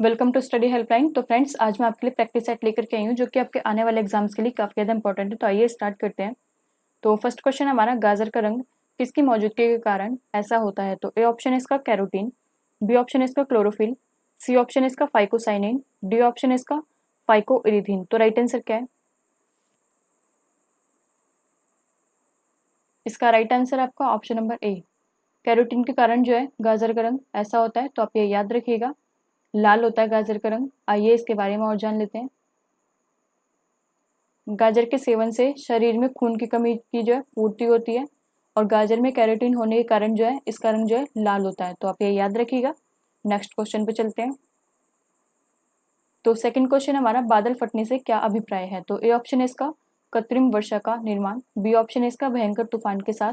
Welcome to study helpline. तो friends, आज मैं आपके लिए प्रैक्टिस सेट लेकर के आई हूँ जो कि आपके आने वाले एग्जाम्स के लिए काफ़ी ज़्यादा इंपॉर्टेंट है। तो आइए स्टार्ट करते हैं। तो फर्स्ट क्वेश्चन है हमारा, गाजर का रंग किसकी मौजूदगी के कारण ऐसा होता है? तो ए ऑप्शन है इसका कैरोटीन, बी ऑप्शन है इसका क्लोरोफिल, सी ऑप्शन है इसका फाइकोसाइनिन, डी ऑप्शन है इसका फाइकोइरिथीन। तो राइट आंसर क्या है? इसका राइट आंसर आपका ऑप्शन नंबर ए, कैरोटीन के कारण जो है गाजर का रंग ऐसा होता है। तो आप ये याद रखिएगा, लाल होता है गाजर का रंग। आइए इसके बारे में और जान लेते हैं। गाजर के सेवन से शरीर में खून की कमी की जो है पूर्ति होती है और गाजर में कैरोटीन होने के कारण जो है इसका रंग जो है लाल होता है। तो आप ये याद रखिएगा। नेक्स्ट क्वेश्चन पे चलते हैं। तो सेकंड क्वेश्चन हमारा, बादल फटने से क्या अभिप्राय है? तो ए ऑप्शन है इसका कृत्रिम वर्षा का निर्माण, बी ऑप्शन है इसका भयंकर तूफान के साथ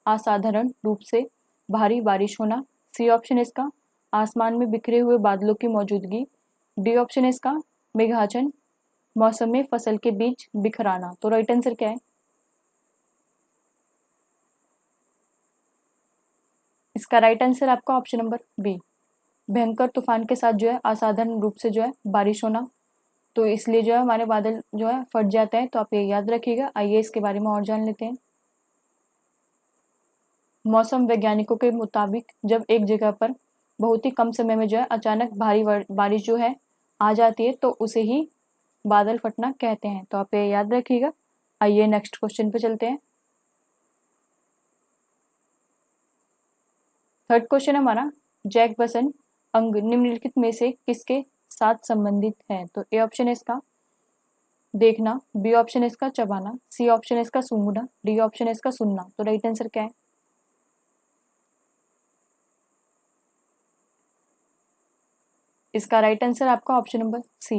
असाधारण रूप से भारी बारिश होना, सी ऑप्शन है इसका आसमान में बिखरे हुए बादलों की मौजूदगी, डी ऑप्शन है इसका मेघाचन मौसम में फसल के बीज बिखराना। तो राइट आंसर क्या है? इसका राइट आंसर आपका ऑप्शन नंबर बी, भयंकर तूफान के साथ जो है असाधारण रूप से जो है बारिश होना। तो इसलिए जो है हमारे बादल जो है फट जाते हैं। तो आप ये याद रखिएगा। आइए इसके बारे में और जान लेते हैं। मौसम वैज्ञानिकों के मुताबिक जब एक जगह पर बहुत ही कम समय में जो है अचानक भारी बारिश जो है आ जाती है तो उसे ही बादल फटना कहते हैं। तो आप ये याद रखिएगा। आइए नेक्स्ट क्वेश्चन पे चलते हैं। थर्ड क्वेश्चन हमारा, जैक बसन अंग निम्नलिखित में से किसके साथ संबंधित है? तो ए ऑप्शन है इसका देखना, बी ऑप्शन है इसका चबाना, सी ऑप्शन है इसका सूंघना, डी ऑप्शन है इसका सुनना। तो राइट आंसर क्या है? इसका राइट आंसर आपका ऑप्शन नंबर सी,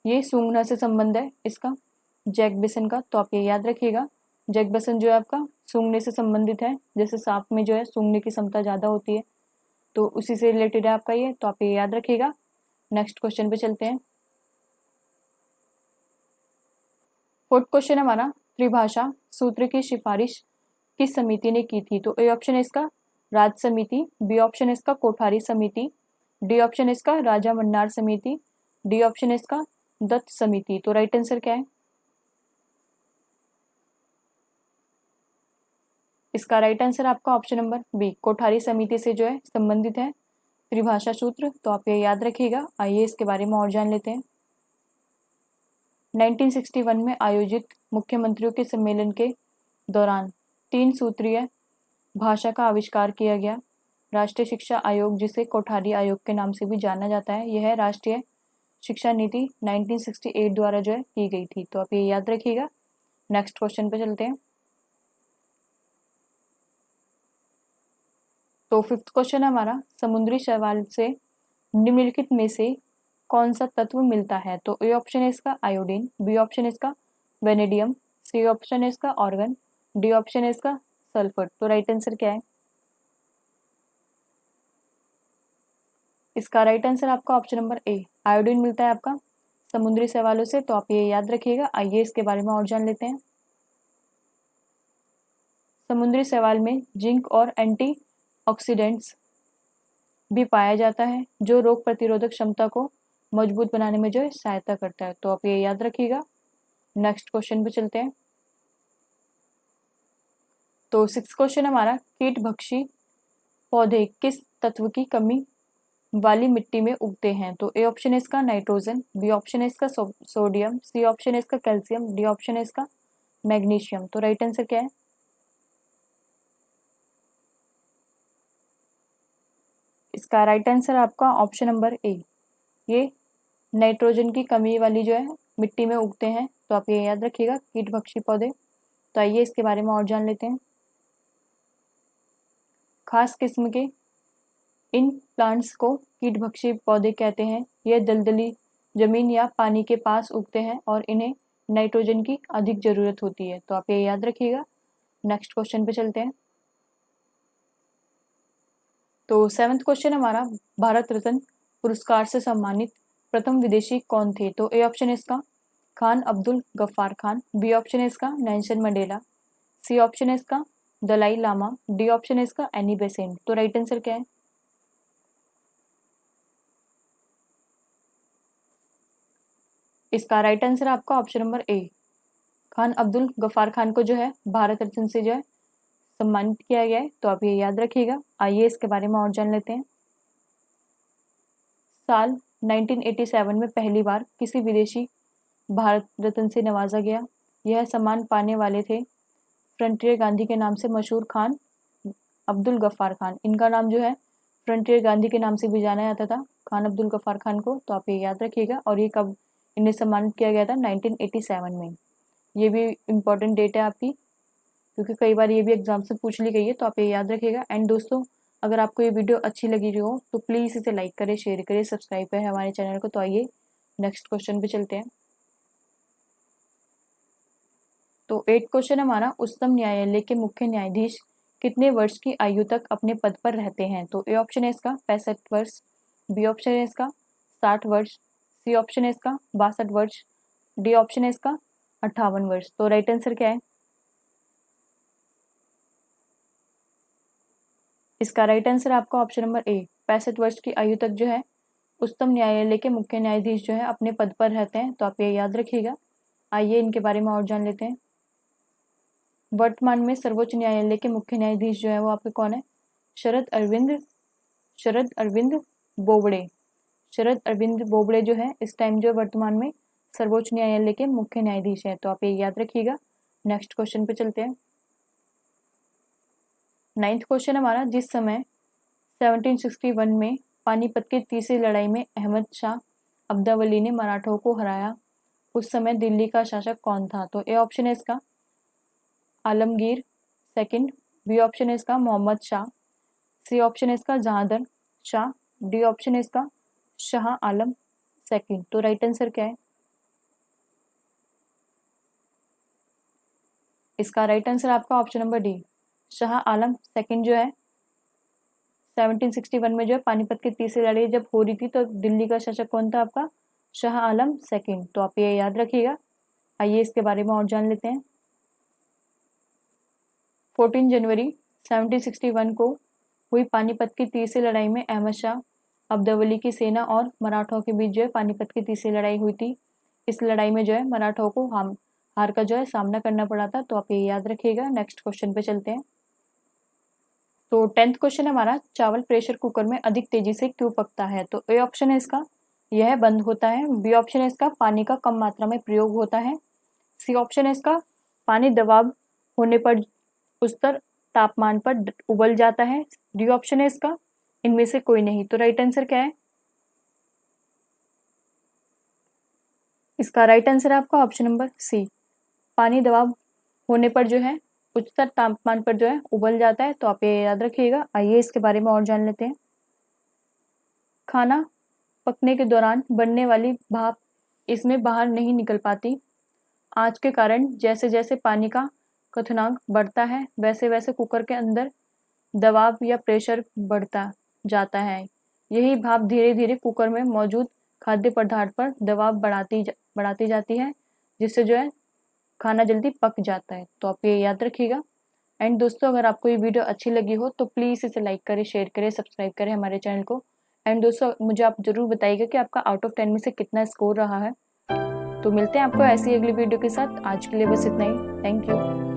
ये सूंघना से संबंध है इसका जैक बेसन का। तो आप ये याद रखिएगा। जैक बेसन जो है आपका सूंघने से संबंधित है। जैसे सांप में जो है सूंघने की क्षमता ज़्यादा होती है, तो उसी से रिलेटेड है आपका ये। तो आप ये याद रखिएगा। नेक्स्ट क्वेश्चन पे चलते हैं। फोर्थ क्वेश्चन हमारा, त्रिभाषा सूत्र की सिफारिश किस समिति ने की थी? तो ए ऑप्शन है इसका राज समिति, बी ऑप्शन है इसका कोठारी समिति, डी ऑप्शन है इसका राजा मंडार समिति, डी ऑप्शन है इसका दत्त समिति। तो राइट आंसर क्या है? इसका राइट आंसर आपका ऑप्शन नंबर बी, कोठारी समिति से जो है संबंधित है त्रिभाषा सूत्र। तो आप ये याद रखिएगा। आइए इसके बारे में और जान लेते हैं। 1961 में आयोजित मुख्यमंत्रियों के सम्मेलन के दौरान 3 सूत्रीय भाषा का आविष्कार किया गया। राष्ट्रीय शिक्षा आयोग, जिसे कोठारी आयोग के नाम से भी जाना जाता है, यह राष्ट्रीय शिक्षा नीति 1968 द्वारा जो है की गई थी। तो आप ये याद रखिएगा। नेक्स्ट क्वेश्चन पे चलते हैं। तो फिफ्थ क्वेश्चन हमारा, समुद्री शैवाल से निम्नलिखित में से कौन सा तत्व मिलता है? तो ए ऑप्शन है इसका आयोडीन, बी ऑप्शन है इसका वेनेडियम, सी ऑप्शन है इसका ऑर्गन, डी ऑप्शन है इसका सल्फर। तो राइट आंसर क्या है? इसका राइट आंसर आपका ऑप्शन नंबर ए, आयोडीन मिलता है आपका समुद्री शैवालों से। तो आप ये याद रखिएगा। आइए इसके बारे में और जान लेते हैं। समुद्री शैवाल में जिंक और एंटीऑक्सीडेंट्स भी पाया जाता है जो रोग प्रतिरोधक क्षमता को मजबूत बनाने में जो है सहायता करता है। तो आप ये याद रखिएगा। नेक्स्ट क्वेश्चन पे चलते हैं। तो सिक्स क्वेश्चन हमारा, कीट भक्षी पौधे किस तत्व की कमी वाली मिट्टी में उगते हैं? तो ए ऑप्शन है इसका नाइट्रोजन, बी ऑप्शन है इसका सोडियम, सी ऑप्शन है इसका कैल्शियम, डी ऑप्शन है इसका मैग्नीशियम। तो राइट आंसर क्या है? इसका राइट आंसर आपका ऑप्शन नंबर ए, ये नाइट्रोजन की कमी वाली जो है मिट्टी में उगते हैं। तो आप ये याद रखिएगा, कीट भक्षी पौधे। तो आइए इसके बारे में और जान लेते हैं। खास किस्म के इन प्लांट्स को कीटभक्षी पौधे कहते हैं। ये दलदली जमीन या पानी के पास उगते हैं और इन्हें नाइट्रोजन की अधिक जरूरत होती है। तो आप ये याद रखिएगा। नेक्स्ट क्वेश्चन पे चलते हैं। तो सेवंथ क्वेश्चन हमारा, भारत रत्न पुरस्कार से सम्मानित प्रथम विदेशी कौन थे? तो ए ऑप्शन है इसका खान अब्दुल गफ्फार खान, बी ऑप्शन है इसका नेल्सन मंडेला, सी ऑप्शन है इसका दलाई लामा, डी ऑप्शन है इसका एनी बेसेंट। तो राइट आंसर क्या है? इसका राइट आंसर आपका option number A. Khan Abdul Ghaffar Khan को जो है भारत रत्न से जो है सम्मानित किया गया है, तो आप ये याद रखिएगा। आइए इसके बारे में और जान लेते हैं। साल 1987 में पहली बार किसी विदेशी भारत रत्न से नवाजा गया। यह सम्मान पाने वाले थे फ्रंटियर गांधी के नाम से मशहूर खान अब्दुल गफ्फार खान। इनका नाम जो है फ्रंटियर गांधी के नाम से भी जाना जाता था, खान अब्दुल गफ्फार खान को, तो आप ये याद रखिएगा। और ये कब इन्हें सम्मानित किया गया था? 1987 में। ये भी इम्पोर्टेंट डेट है आपकी, क्योंकि कई बार ये भी एग्जाम से पूछ ली गई है, तो आप ये याद रखिएगा। एंड दोस्तों, अगर आपको ये वीडियो अच्छी लगी हो तो प्लीज़ इसे लाइक करें, शेयर करें, सब्सक्राइब करें हमारे चैनल को। तो आइए नेक्स्ट क्वेश्चन पे चलते हैं। तो 8 क्वेश्चन हमारा, उच्चतम न्यायालय के मुख्य न्यायाधीश कितने वर्ष की आयु तक अपने पद पर रहते हैं? तो ए ऑप्शन है इसका 65 वर्ष, बी ऑप्शन है इसका 60 वर्ष, सी ऑप्शन है इसका 62 वर्ष, डी ऑप्शन है इसका 58 वर्ष। तो राइट आंसर क्या है? इसका राइट आंसर आपका ऑप्शन नंबर ए, 65 वर्ष की आयु तक जो है उच्चतम न्यायालय के मुख्य न्यायाधीश जो है अपने पद पर रहते हैं, तो आप ये याद रखिएगा। आइए इनके बारे में और जान लेते हैं। वर्तमान में सर्वोच्च न्यायालय के मुख्य न्यायाधीश जो है वो आपके कौन है? शरद अरविंद बोबड़े। शरद अरविंद बोबड़े जो है इस टाइम जो वर्तमान में सर्वोच्च न्यायालय के मुख्य न्यायाधीश हैं, तो आप ये याद रखिएगा। नेक्स्ट क्वेश्चन पे चलते हैं। 9th क्वेश्चन हमारा, जिस समय 1761 में पानीपत की तीसरी लड़ाई में अहमद शाह अब्दावली ने मराठों को हराया, उस समय दिल्ली का शासक कौन था? तो ए ऑप्शन है इसका आलमगीर सेकंड, बी ऑप्शन है इसका मोहम्मद शाह, सी ऑप्शन है इसका जहांदर शाह, डी ऑप्शन है इसका शाह आलम सेकंड। तो राइट आंसर क्या है? इसका राइट आंसर आपका option number D, Shah Alam second जो है 1761 में जो है पानीपत की तीसरी लड़ाई जब हो रही थी तो दिल्ली का शासक कौन था? आपका शाह आलम सेकंड। तो आप ये याद रखिएगा। आइए इसके बारे में और जान लेते हैं। 14 जनवरी 1761 को हुई पानीपत की तीसरी लड़ाई में अहमद शाह अब्दावली की सेना और मराठों के बीच जो है पानीपत की तीसरी लड़ाई हुई थी। इस लड़ाई में जो है मराठों को हार का जो है सामना करना पड़ा था, तो आप ये याद रखिएगा। नेक्स्ट क्वेश्चन पे चलते हैं। तो 10th क्वेश्चन हमारा, चावल प्रेशर कुकर में अधिक तेजी से क्यों पकता है? तो ए ऑप्शन है इसका यह बंद होता है, बी ऑप्शन है इसका पानी का कम मात्रा में प्रयोग होता है, सी ऑप्शन है इसका पानी दबाव होने पर उच्चतर तापमान पर उबल जाता है, डी ऑप्शन है इसका इनमें से कोई नहीं। तो राइट आंसर क्या है? इसका राइट आंसर है आपका ऑप्शन नंबर सी, पानी दबाव होने पर जो है उच्चतर तापमान पर जो है उबल जाता है, तो आप ये याद रखिएगा। आइए इसके बारे में और जान लेते हैं। खाना पकने के दौरान बनने वाली भाप इसमें बाहर नहीं निकल पाती। आंच के कारण जैसे जैसे पानी का क्वथनांक बढ़ता है वैसे वैसे कुकर के अंदर दबाव या प्रेशर बढ़ता जाता है। यही भाप धीरे धीरे कुकर में मौजूद खाद्य पदार्थ पर दबाव बढ़ाती जाती है, जिससे जो है खाना जल्दी पक जाता है। तो आप ये याद रखिएगा। एंड दोस्तों, अगर आपको ये वीडियो अच्छी लगी हो तो प्लीज़ इसे लाइक करें, शेयर करें, सब्सक्राइब करें हमारे चैनल को। एंड दोस्तों, मुझे आप ज़रूर बताइएगा कि आपका आउट ऑफ 10 में से कितना स्कोर रहा है। तो मिलते हैं आपको ऐसी अगली वीडियो के साथ। आज के लिए बस इतना ही। Thank you.